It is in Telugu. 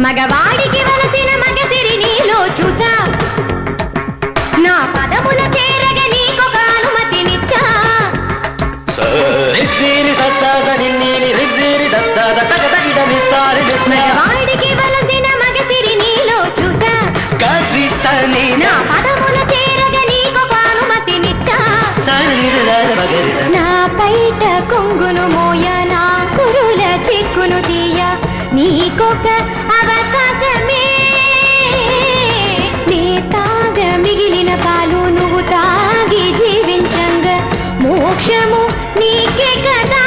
మగవాడికి వలసిన మగసిరి నీలో చూసా నా పదముల చేరగ నీకొక అనుమతినిచ్చా మగవాడికి వలసిన మగసిరి నీలో చూసా నా పదముల చేరగ నీకొక అనుమతినిచ్చా నా పైట కొంగును మోయ నా కురుల చిక్కును తీయ నీకొక అవకాశమే నీ తాగ మిగిలిన పాలు నువ్వు తాగి జీవించంగ మోక్షము నీకే కదా